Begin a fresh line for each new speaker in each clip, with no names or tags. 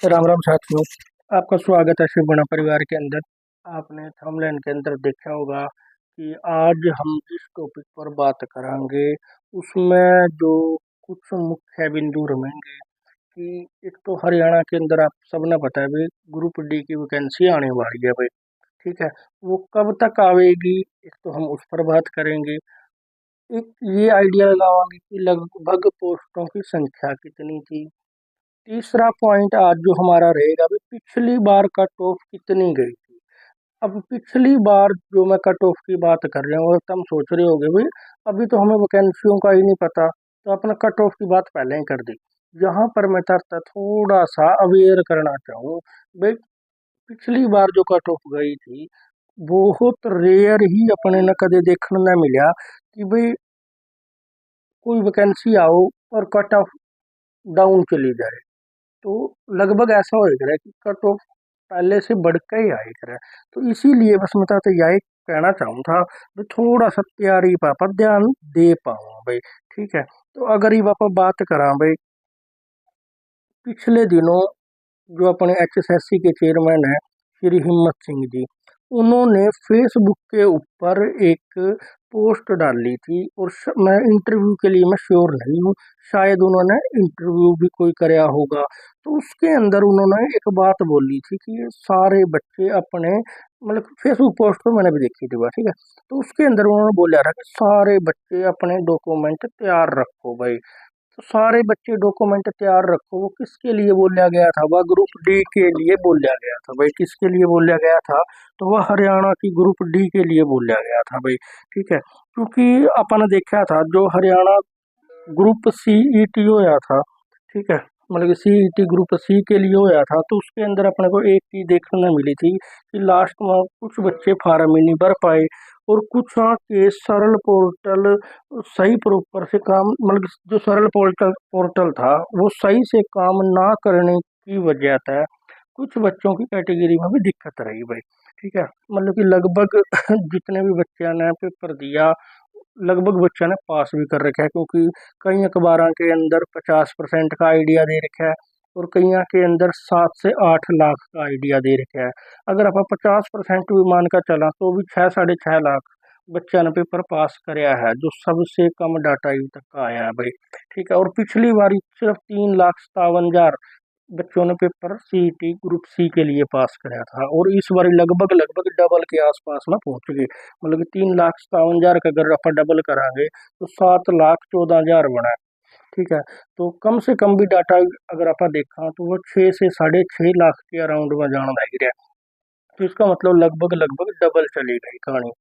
राम राम साथियों। आपका स्वागत है शिव बना परिवार के अंदर। आपने थंबनेल के अंदर देखा होगा कि आज हम जिस टॉपिक पर बात करेंगे उसमें जो कुछ मुख्य बिंदु रहेंगे कि एक तो हरियाणा के अंदर आप सबने पता है भाई ग्रुप डी की वैकेंसी आने वाली है भाई। ठीक है, वो कब तक आवेगी एक तो हम उस पर बात करेंगे। एक ये आइडिया लगावांगे कि लगभग पोस्टों की संख्या कितनी थी। तीसरा पॉइंट आज जो हमारा रहेगा भी पिछली बार कट ऑफ कितनी गई थी। अब पिछली बार जो मैं कट ऑफ की बात कर रहा हूँ और तुम सोच रहे होगे भाई अभी तो हमें वैकेंसियों का ही नहीं पता, तो अपना कट ऑफ की बात पहले ही कर दी। यहाँ पर मैं तरता थोड़ा सा अवेयर करना चाहूँ भाई। पिछली बार जो कट ऑफ गई थी बहुत रेयर ही अपने न कदे देखने न मिला कि भाई कोई वैकेंसी आओ और कट ऑफ डाउन चली जाए। तो लगभग ऐसा हो रहा है कि कट ऑफ पहले से बढ़ के ही आए करे। तो इसीलिए बस मैं तो यही कहना चाहूँ था कि थोड़ा सा तैयारी पर ध्यान दे पाऊँ भाई। ठीक है, तो अगर ये पापा बात करा भाई पिछले दिनों जो अपने एचएसएससी के चेयरमैन है श्री हिम्मत सिंह जी, उन्होंने फेसबुक के ऊपर एक पोस्ट डाली थी और मैं इंटरव्यू के लिए मैं श्योर नहीं हूँ, शायद उन्होंने इंटरव्यू भी कोई कराया होगा। तो उसके अंदर उन्होंने एक बात बोली थी कि ये सारे बच्चे अपने मतलब फेसबुक पोस्ट तो मैंने भी देखी थी ठीक है। तो उसके अंदर उन्होंने बोला था कि सारे बच्चे अपने डॉक्यूमेंट तैयार रखो भाई। तो सारे बच्चे डॉक्यूमेंट तैयार रखो, वो किसके लिए बोला गया था? वह ग्रुप डी के लिए बोला गया था भाई। किसके लिए बोला गया था? तो वह हरियाणा की ग्रुप डी के लिए बोला गया था भाई। ठीक है, क्योंकि अपन ने देखा था जो हरियाणा ग्रुप सीईटी होया था। ठीक है, मतलब सीईटी ग्रुप सी के लिए होया था, तो उसके अंदर अपने को एक चीज देखने मिली थी कि लास्ट में कुछ बच्चे फार्म ही नहीं भर पाए और कुछ के सरल पोर्टल सही प्रॉपर से काम मतलब जो सरल पोर्टल पोर्टल था वो सही से काम ना करने की वजह से कुछ बच्चों की कैटेगरी में भी दिक्कत रही भाई। ठीक है, मतलब कि लगभग जितने भी बच्चे ने पेपर दिया लगभग बच्चा ने पास भी कर रखा है, क्योंकि कई अखबारों के अंदर 50% का आइडिया दे रखा है और कई के अंदर 7 से 8 लाख का आइडिया दे रखा है। अगर आप 50% भी मान का चला तो भी 6 साढ़े 6 लाख बच्चा ने पेपर पास कराया है, जो सबसे कम डाटा यू तक का आया है भाई। ठीक है, और पिछली बार सिर्फ 3,57,000 बच्चों ने पेपर सीईटी ग्रुप सी के लिए पास कराया था और इस बार लगभग लगभग डबल के आसपास में पहुंच गए। मतलब कि 3,57,000 का अगर आप डबल कराएंगे तो 7,14,000 बना है। ठीक है, तो कम से कम भी डाटा अगर आप देखा तो वो 6 से 6.5 लाख के अराउंड में जान लग रहा है। तो इसका मतलब लगभग लगभग डबल चली गई कहानी।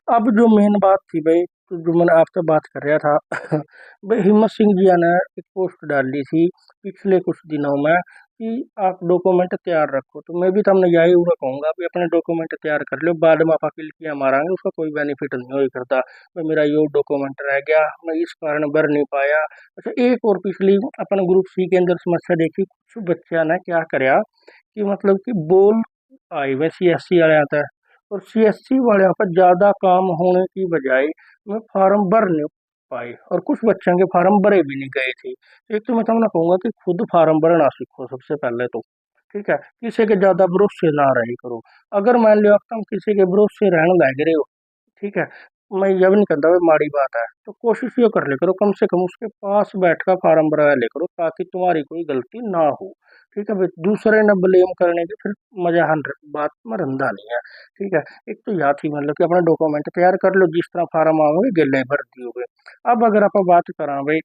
अब जो मेन बात थी भाई, तो जो मैंने आपसे बात कर रहा था भाई हिम्मत सिंह जी ने एक पोस्ट डाली थी पिछले कुछ दिनों में कि आप डॉक्यूमेंट तैयार रखो। तो मैं भी तो हमने यही हुआ कहूँगा भी अपने डॉक्यूमेंट तैयार कर लो, बाद में आप किल्कियाँ मारांगे उसका कोई बेनिफिट नहीं हो करता। भाई मेरा ये डॉक्यूमेंट रह गया, मैं इस कारण भर नहीं पाया। अच्छा, एक और पिछली अपन ग्रुप सी के अंदर समस्या देखी, कुछ बच्चा ने क्या कराया कि मतलब कि बोल आई वह सीएससी वाले आता है और सीएससी वाले पर ज़्यादा काम होने की बजाय मैं फार्म भर नहीं पाई और कुछ बच्चों के फार्म भरे भी नहीं गए थे। एक तो मैं तो ना कहूँगा कि खुद फार्म भरना सीखो सबसे पहले तो। ठीक है, किसी के ज़्यादा भरोसे ना रही करो। अगर मान लो आप तुम किसी के भरोसे रहने लग रहे हो, ठीक है, मैं ये भी नहीं कहता भाई माड़ी बात है, तो कोशिश ये कर ले करो कम से कम उसके पास बैठ कर फार्म भरा ले करो ताकि तुम्हारी कोई गलती ना हो। ठीक है भाई, दूसरे ने ब्लेम करने की फिर मजा हन बात में रंधा नहीं है। ठीक है, एक तो याद ही मतलब कि अपना डॉक्यूमेंट तैयार कर लो, जिस तरह फार्म आओगे गिले भर दियोगे। अब अगर आप बात करा भाई,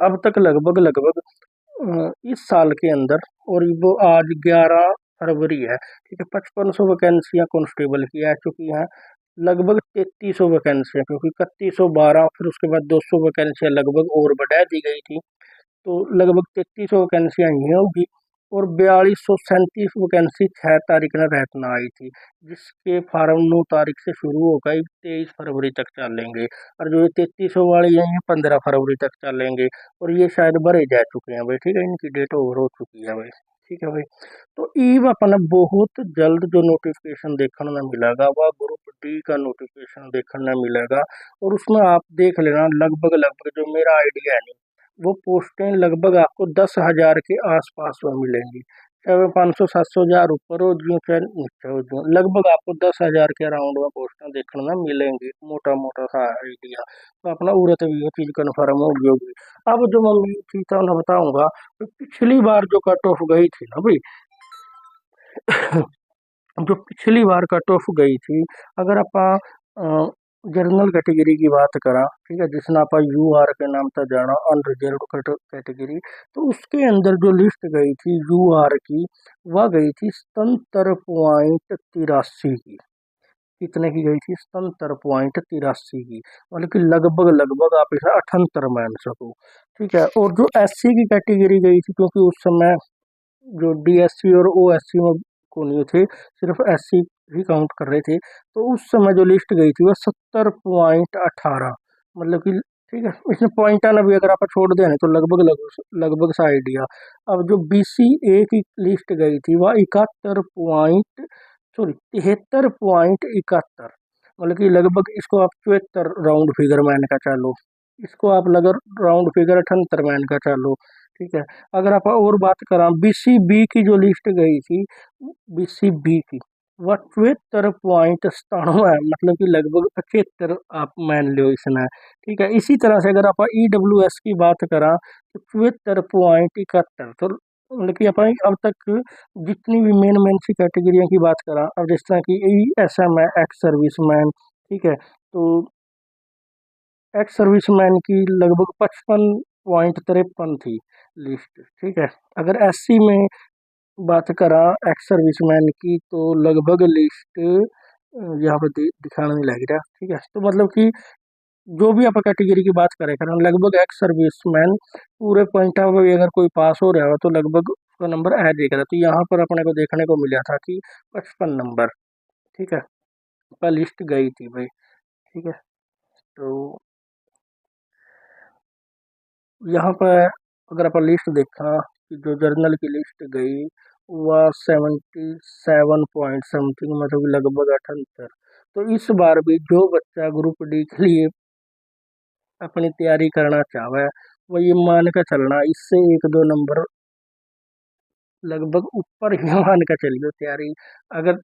अब तक लगभग लगभग इस साल के अंदर और वो आज 11 फरवरी है। ठीक है, 5500 वैकेंसियां कांस्टेबल की आ चुकी हैं। लगभग 3300 वैकेंसियां, क्योंकि 3112 फिर उसके बाद 200 वैकेंसियां लगभग और बढ़ा दी गई थी। तो लगभग 3300 वैकेंसियां ये होगी और 4237 वैकेंसी 6 तारीख ने रहतना आई थी, जिसके फार्म 9 तारीख से शुरू होकर 23 फरवरी तक चलेंगे। और जो ये 3300 वाले हैं ये 15 फरवरी तक चलेंगे और ये शायद भरे जा चुके हैं भाई। ठीक है, इनकी डेट ओवर हो चुकी है भाई। ठीक है भाई, तो ईव अपन बहुत जल्द जो नोटिफिकेशन देखने में मिलेगा वह ग्रुप डी का नोटिफिकेशन देखने में मिलेगा। और उसमें आप देख लेना लगभग लगभग जो मेरा आइडिया है वो पोस्टें लगभग आपको 10,000 के आसपास में मिलेंगी। चाहे 500-700 हज़ार ऊपर हो जियो चाहे नीचे हो जियो, लगभग आपको 10,000 के अराउंड में पोस्टां देखने ना मिलेंगी, मोटा मोटा सा आइडिया। तो अपना उरे तो ये चीज़ कन्फर्म हो गई होगी। अब जो मैं मेन चीज़ तो मैं बताऊंगा, तो पिछली बार जो कट ऑफ गई थी ना भाई, जो पिछली बार कट ऑफ गई थी, अगर आप जनरल कैटेगरी की बात करा, ठीक है, जिसने आप यू आर के नाम से जाना, अनरिजर्व कैटेगरी, तो उसके अंदर जो लिस्ट गई थी यू आर की, वह गई थी 77.83 की। कितने की गई थी? 77.83 की, मतलब कि लगभग लगभग आप इसे 78 मान सको। ठीक है, और जो एस सी की कैटेगरी गई थी, क्योंकि उस समय जो डीएससी और ओएससी में को नहीं थे, सिर्फ एससी ही काउंट कर रहे थे, तो उस समय जो लिस्ट गई थी वह 70.18, मतलब कि ठीक है, इसमें पॉइंट आना भी अगर आप छोड़ दें तो लगभग लगभग सा आइडिया। अब जो BCA की लिस्ट गई थी वह 73.71, मतलब कि लगभग इसको आप 74 राउंड फिगर मान का चालो, इसको आप लगर राउंड फिगर 78 मान का चालो। ठीक है, अगर आप और बात करा BCB की जो लिस्ट गई थी, BCB की वह 74.97, मतलब कि लगभग 75 आप मान लो इसने। ठीक है, इसी तरह से अगर आप EWS की बात करा तो 74.71, तो मतलब कि अपन अब तक जितनी भी मेन मेन सी कैटेगरियों की बात करा, अब जिस तरह की ESM है, एक्स सर्विसमैन, ठीक है, तो एक्स सर्विसमैन की लगभग 55.53 थी लिस्ट। ठीक है, अगर SC में बात करा एक्स सर्विसमैन की, तो लगभग लिस्ट यहाँ पर दिखाने नहीं लग रहा। ठीक है, तो मतलब कि जो भी आप कैटेगरी की बात करें करें, लगभग एक्स सर्विसमैन पूरे पॉइंट ऑफ व्यू अगर कोई पास हो रहा हो तो लगभग उसका नंबर आ जाएगा। तो यहाँ पर अपने को देखने को मिला था कि 55 नंबर, ठीक है, पर लिस्ट गई थी भाई। ठीक है, तो यहाँ पर अगर आप लिस्ट देखा कि जो जर्नल की लिस्ट गई वह 77 समथिंग, मतलब लगभग 78। तो इस बार भी जो बच्चा ग्रुप डी के लिए अपनी तैयारी करना चाहे वह ये मान कर चलना, इससे एक दो नंबर लगभग ऊपर ही मान कर चलिए तैयारी अगर,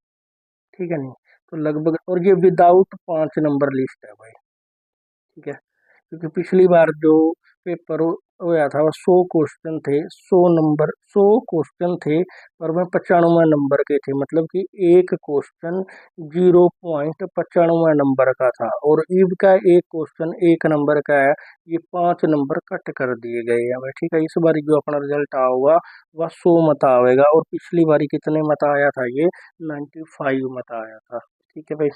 ठीक है नहीं, तो लगभग, और ये विदाउट 5 नंबर लिस्ट है भाई। ठीक है, क्योंकि पिछली बार जो पेपर हुआ था वो 100 क्वेश्चन थे, 100 नंबर, 100 क्वेश्चन थे, और वह 95 नंबर के थे, मतलब कि एक क्वेश्चन 0.95 नंबर का था, और ईब का एक क्वेश्चन 1 नंबर का है, ये 5 नंबर कट कर दिए गए हैं भाई। ठीक है, इस बार जो अपना रिजल्ट आएगा वह 100 मत आएगा, और पिछली बारी कितने मत आया था? ये 95 मत आया था। ठीक है भाई,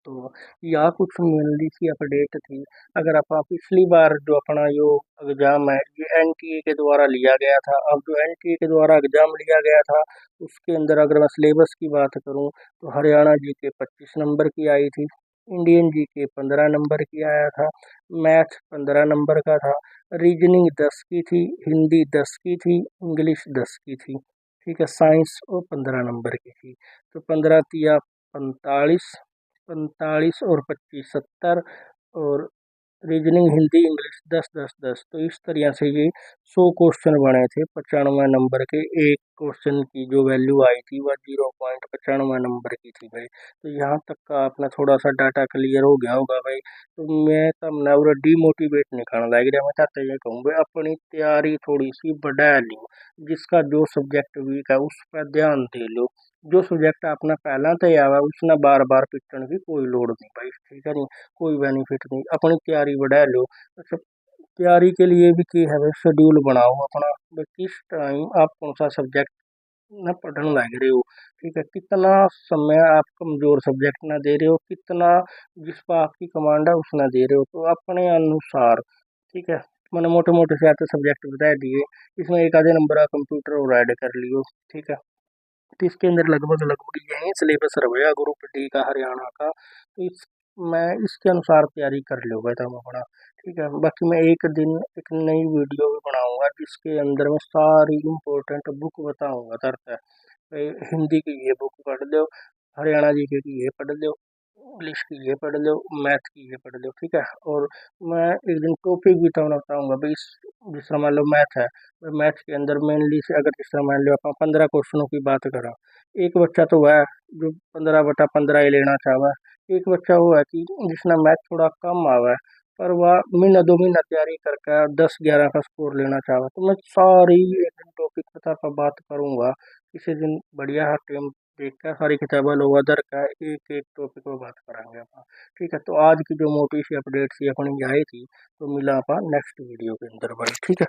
तो यह कुछ मेनली सी अपडेट थी। अगर आप पिछली बार जो अपना जो एग्जाम है ये NTA के द्वारा लिया गया था, अब जो NTA के द्वारा एग्जाम लिया गया था उसके अंदर अगर मैं सिलेबस की बात करूं तो हरियाणा GK 25 नंबर की आई थी, इंडियन GK 15 नंबर की आया था, मैथ 15 नंबर का था, रीजनिंग 10 की थी, हिंदी 10 की थी, इंग्लिश 10 की थी। ठीक है, साइंस और 15 नंबर की थी, तो 15 × 3 = 45, 45 और 25 = 70, और रीजनिंग हिंदी इंग्लिश 10 10 10, तो इस तरह से ये 100 क्वेश्चन बने थे 95 नंबर के। एक क्वेश्चन की जो वैल्यू आई थी वह 0.95 नंबर की थी भाई। तो यहाँ तक का अपना थोड़ा सा डाटा क्लियर हो गया होगा भाई। तो मैं तब ना पूरा डीमोटिवेट नहीं करना लग रहा, मैं चाहता ये कहूँगा अपनी तैयारी थोड़ी सी बढ़ा लो, जिसका जो सब्जेक्ट वीक है उस पर ध्यान दे लो, जो सब्जेक्ट अपना पहला तैयार है उसने बार बार पिटने की कोई लोड़ नहीं भाई। ठीक है नहीं, कोई बेनिफिट नहीं, अपनी तैयारी बढ़ा लो। अच्छा, तैयारी के लिए भी की है भाई, शेड्यूल बनाओ अपना भाई, किस टाइम आप कौन सा सब्जेक्ट ना पढ़ने लग रहे हो। ठीक है, कितना समय आप कमजोर सब्जेक्ट ना दे रहे हो, कितना जिस पर आपकी कमांड है उसना दे रहे हो, तो अपने अनुसार। ठीक है, मैंने मोटे मोटे से आते सब्जेक्ट बता दिए, इसमें एक आधे नंबर का कंप्यूटर और ऐड कर लियो। ठीक है, तो इसके अंदर लगभग लगभग यही सिलेबस रहेगा ग्रुप डी का हरियाणा का, तो इस मैं इसके अनुसार तैयारी कर लूँगा था अपना। ठीक है, बाकी मैं एक दिन एक नई वीडियो भी बनाऊंगा जिसके अंदर मैं सारी इम्पोर्टेंट बुक बताऊंगा तरह। भाई हिंदी की ये बुक पढ़ लो, हरियाणा GK की ये पढ़ लो, इंग्लिश की ये पढ़ लो, मैथ की ये पढ़ लो। ठीक है, और मैं एक दिन टॉपिक भी तो बताऊंगा भाई, जिस तरह मान लो मैथ है, मैथ के अंदर मेनली से अगर जिस तरह मान लो आप 15 क्वेश्चनों की बात करा, एक बच्चा तो वह जो 15/15 ही लेना चाहवा, एक बच्चा वो है कि जिसने मैथ थोड़ा कम आवा है पर वह महीना 2 महीना तैयारी करके 10-11 का स्कोर लेना चाहवा। तो मैं सारी एक दिन टॉपिक बता का बात करूंगा, किसी दिन बढ़िया है टाइम देख कर सारी किताबें लो अदर का एक एक टॉपिक पर बात करेंगे अपन। ठीक है, तो आज की जो मोटी सी अपडेट सी अपनी आई थी, तो मिला अपन नेक्स्ट वीडियो के अंदर भाई। ठीक है।